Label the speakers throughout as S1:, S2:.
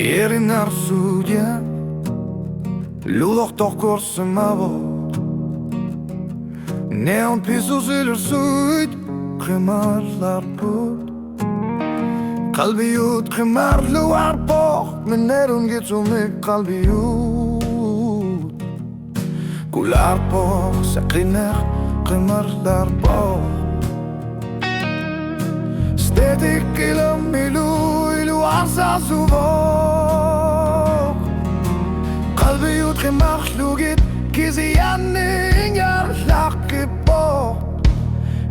S1: Ieri në arsudje Ludho këto korse më vot Ne unë pisu si lërsujt Kremar larput Kalbi jut kremar luar po Me nerun gjithu me kalbi jut Kular po se kriner kremar larpo Stetik ilëm ilu arsa suvok Kalbi jut kremar slugit Kizi janë injar laki po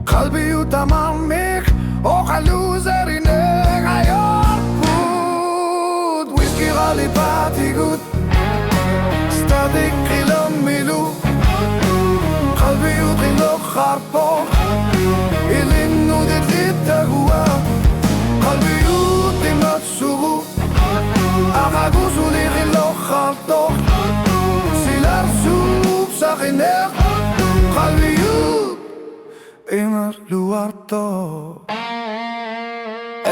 S1: Kalbi jut amar mik O kaluzerin e gajor put Whisky rali pati gut Stadik ilëm ilu Kalbi jut rinok harpo Ilin nudit litagua Kalbi jut imat sugu Agagusu lirin lo kharto Silar sub sakiner Kalbi jut imat luarto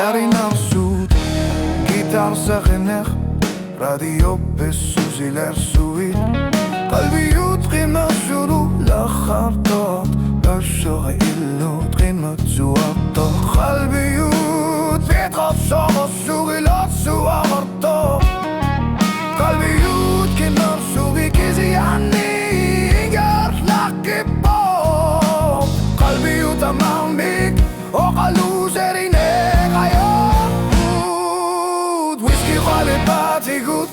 S1: Erin arsud Gitar sakiner Radio besu silar suit Kalbi jut imat shuru la kharto الشغل إلو تغيمت زوارتو قلبي يوت بيتغف صغر الشغلات زوارتو قلبي يوت كنار شوقي كيزي عني إنجار لكي بوم قلبي يوت أمام بيك وقالو زريني غيار بود ويسكي غالي باتي قود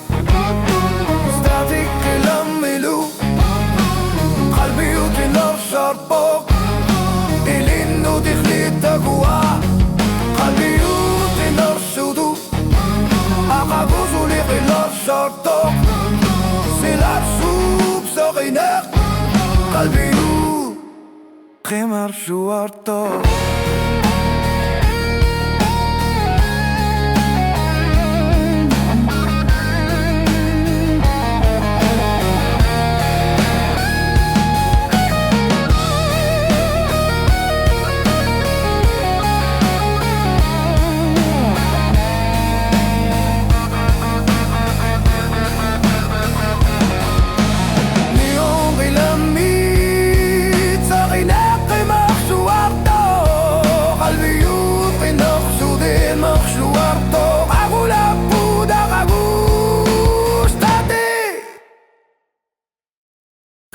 S1: ستاتيك لملو قلبي يوت نار شربو قلبي يوتي نرشدو أقاقوزو ليقي لرشارتو سيلار سوب ساقيناق قلبي يوتي مرشوارتو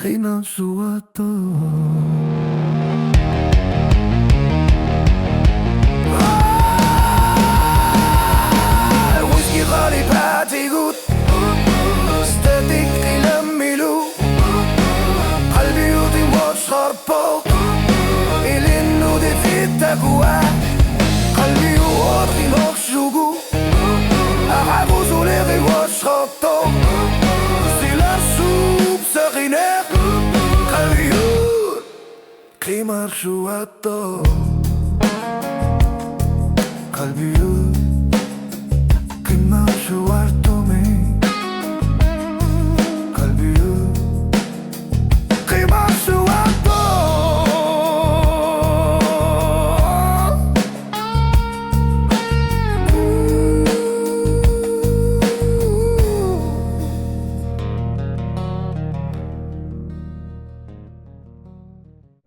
S1: Reina suato Whisky غالي باتي قوت ستاتيك يلملو قلبي يوطي وشربو إلين نودي في التقوى قلبي يوطي نخشوقو أحبوزو لغي وشربتو سيلار سوب ساقيناق قلبي يوت